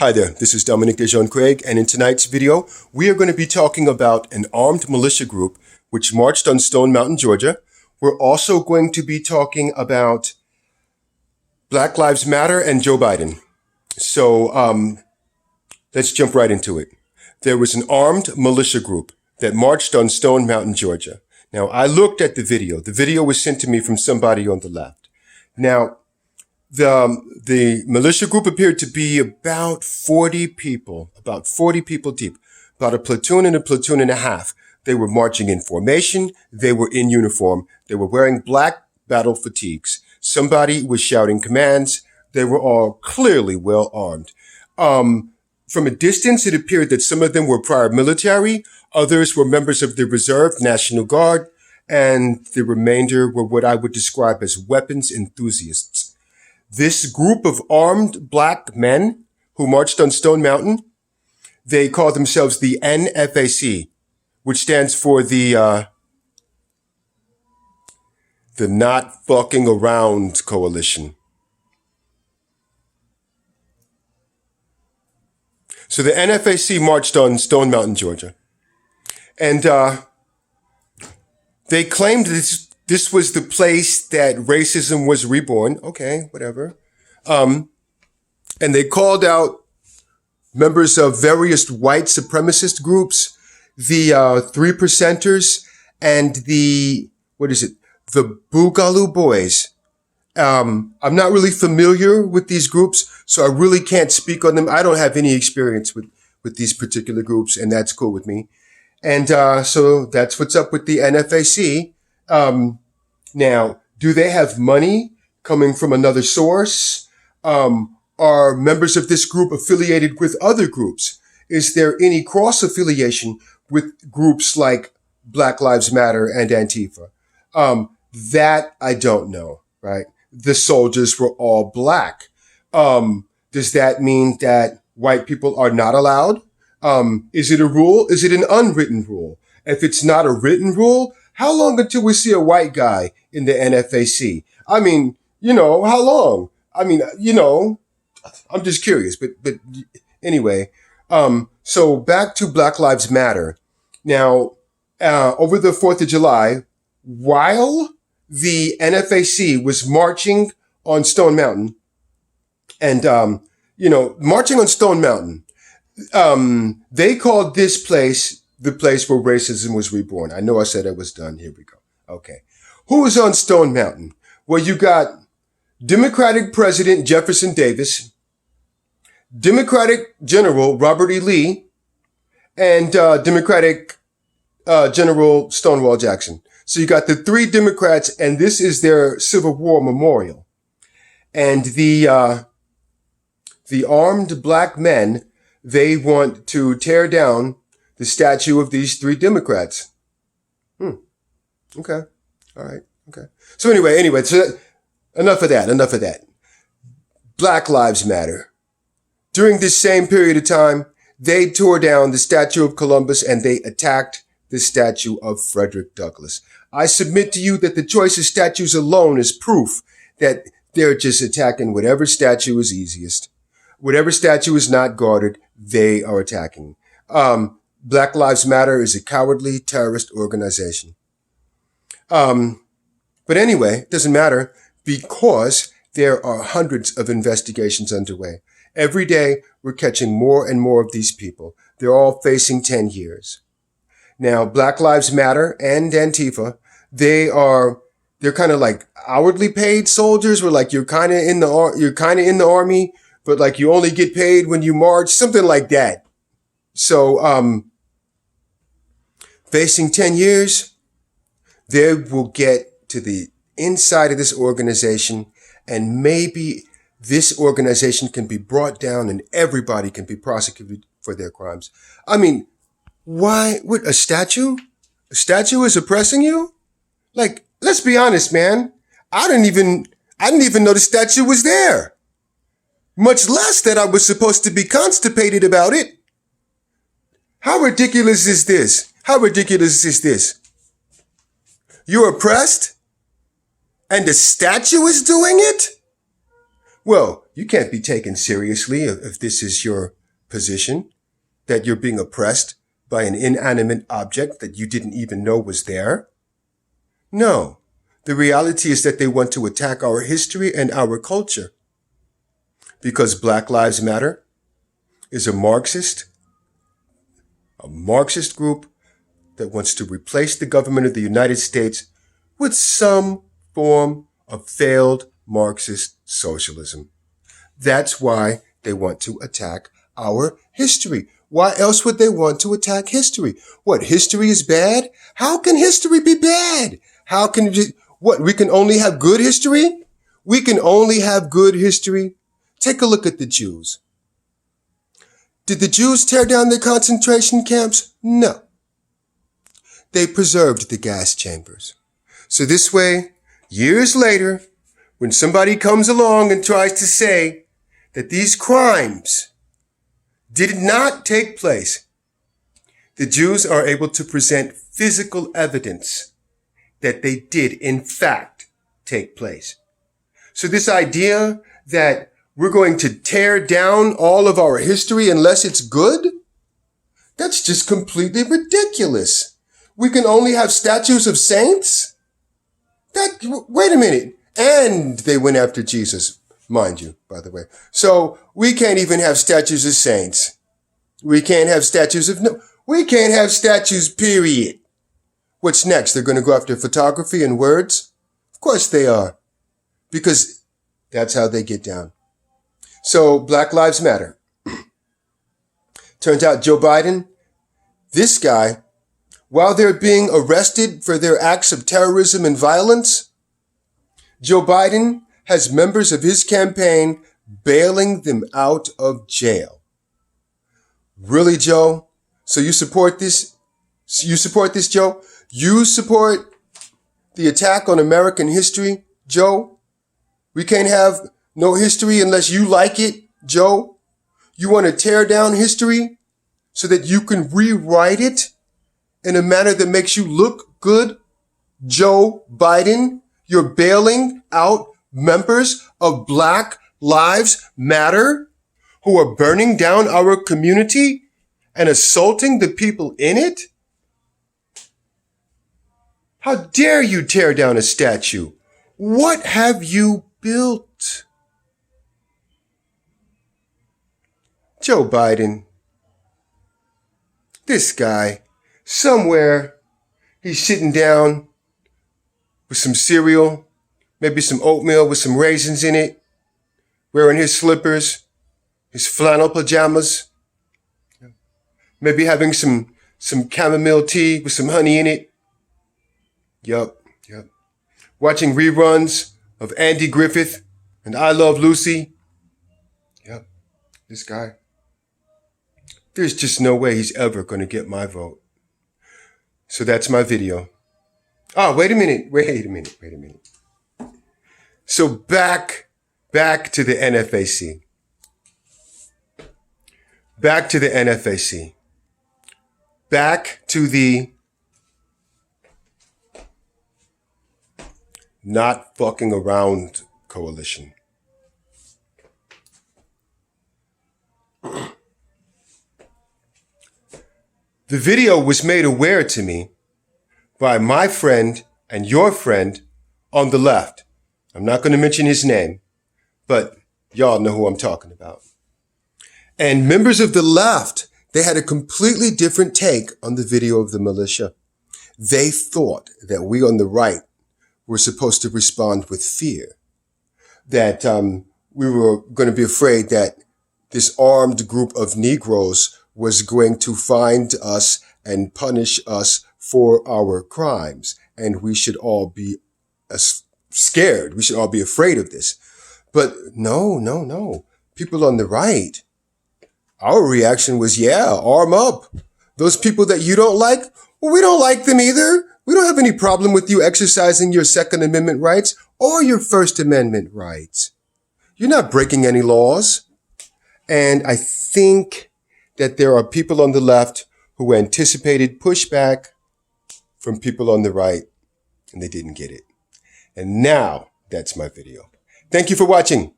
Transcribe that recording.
Hi there, this is Dominic Dejon Craig, and in tonight's video, we are going to be talking about an armed militia group which marched on Stone Mountain, Georgia. We're also going to be talking about Black Lives Matter and Joe Biden. So let's jump right into it. There was an armed militia group that marched on Stone Mountain, Georgia. Now, I looked at the video. The video was sent to me from somebody on the left. Now, the militia group appeared to be about 40 people deep, about a platoon and a half. They were marching in formation. They were in uniform. They were wearing black battle fatigues. Somebody was shouting commands. They were all clearly well armed. From a distance, it appeared that some of them were prior military. Others were members of the Reserve National Guard, and the remainder were what I would describe as weapons enthusiasts. This group of armed black men who marched on Stone Mountain, they call themselves the NFAC, which stands for the Not Fucking Around Coalition. So the NFAC marched on Stone Mountain, Georgia. And they claimed this was the place that racism was reborn. Okay, whatever. And they called out members of various white supremacist groups, the 3 Percenters, and the Boogaloo Boys. I'm not really familiar with these groups, so I really can't speak on them. I don't have any experience with these particular groups, and that's cool with me. And so that's what's up with the NFAC. Now, do they have money coming from another source? Are members of this group affiliated with other groups? Is there any cross-affiliation with groups like Black Lives Matter and Antifa? That I don't know, right? The soldiers were all black. Does that mean that white people are not allowed? Is it a rule? Is it an unwritten rule? If it's not a written rule, how long until we see a white guy in the NFAC? I mean, how long? I mean, I'm just curious, but anyway, so back to Black Lives Matter. Now, over the 4th of July, while the NFAC was marching on Stone Mountain and, marching on Stone Mountain, they called this place the place where racism was reborn. I know I said I was done. Here we go. Okay. Who was on Stone Mountain? Well, you got Democratic President Jefferson Davis, Democratic General Robert E. Lee, and Democratic General Stonewall Jackson. So you got the 3 Democrats, and this is their Civil War memorial. And the armed black men, they want to tear down the statue of these 3 Democrats. Okay. All right. Okay. So anyway, so enough of that. Black Lives Matter. During this same period of time, they tore down the statue of Columbus and they attacked the statue of Frederick Douglass. I submit to you that the choice of statues alone is proof that they're just attacking whatever statue is easiest. Whatever statue is not guarded, they are attacking. Black Lives Matter is a cowardly terrorist organization. But anyway, it doesn't matter because there are hundreds of investigations underway. Every day, we're catching more and more of these people. They're all facing 10 years. Now, Black Lives Matter and Antifa, they're kind of like hourly paid soldiers where like you're kind of in the army, but like you only get paid when you march, something like that. So, facing 10 years, they will get to the inside of this organization, and maybe this organization can be brought down and everybody can be prosecuted for their crimes. I mean, why would a statue? A statue is oppressing you? Like, let's be honest, man. I didn't even know the statue was there. Much less that I was supposed to be constipated about it. How ridiculous is this? How ridiculous is this? You're oppressed? And the statue is doing it? Well, You can't be taken seriously if this is your position, that you're being oppressed by an inanimate object that you didn't even know was there. No, the reality is that they want to attack our history and our culture. Because Black Lives Matter is a Marxist group that wants to replace the government of the United States with some form of failed Marxist socialism. That's why they want to attack our history. Why else would they want to attack history? What, history is bad? How can history be bad? How can it, what, we can only have good history? We can only have good history? Take a look at the Jews. Did the Jews tear down the concentration camps? No. They preserved the gas chambers. So this way, years later, when somebody comes along and tries to say that these crimes did not take place, the Jews are able to present physical evidence that they did, in fact, take place. So this idea that we're going to tear down all of our history unless it's good, that's just completely ridiculous. We can only have statues of saints? Wait a minute. And they went after Jesus, mind you, by the way. So we can't even have statues of saints. We can't have we can't have statues, period. What's next? They're going to go after photography and words? Of course they are. Because that's how they get down. So Black Lives Matter. Turns out Joe Biden, this guy, while they're being arrested for their acts of terrorism and violence, Joe Biden has members of his campaign bailing them out of jail. Really, Joe? So you support this? You support this, Joe? You support the attack on American history, Joe? We can't have no history unless you like it, Joe? You want to tear down history so that you can rewrite it in a manner that makes you look good, Joe Biden? You're bailing out members of Black Lives Matter who are burning down our community and assaulting the people in it? How dare you tear down a statue? What have you built? Joe Biden, this guy, somewhere, he's sitting down with some cereal, maybe some oatmeal with some raisins in it, wearing his slippers, his flannel pajamas, maybe having some chamomile tea with some honey in it. Yup. Watching reruns of Andy Griffith and I Love Lucy. Yep, this guy. There's just no way he's ever going to get my vote. So that's my video. Oh, wait a minute. So back to the NFAC. Back to the NFAC. Back to the Not Fucking Around Coalition. The video was made aware to me by my friend and your friend on the left. I'm not going to mention his name, but y'all know who I'm talking about. And members of the left, they had a completely different take on the video of the militia. They thought that we on the right were supposed to respond with fear, that we were going to be afraid that this armed group of Negroes was going to find us and punish us for our crimes. And we should all be scared. We should all be afraid of this. But no. People on the right, our reaction was, yeah, arm up. Those people that you don't like, well, we don't like them either. We don't have any problem with you exercising your Second Amendment rights or your First Amendment rights. You're not breaking any laws. And I think that there are people on the left who anticipated pushback from people on the right, and they didn't get it. And now that's my video. Thank you for watching.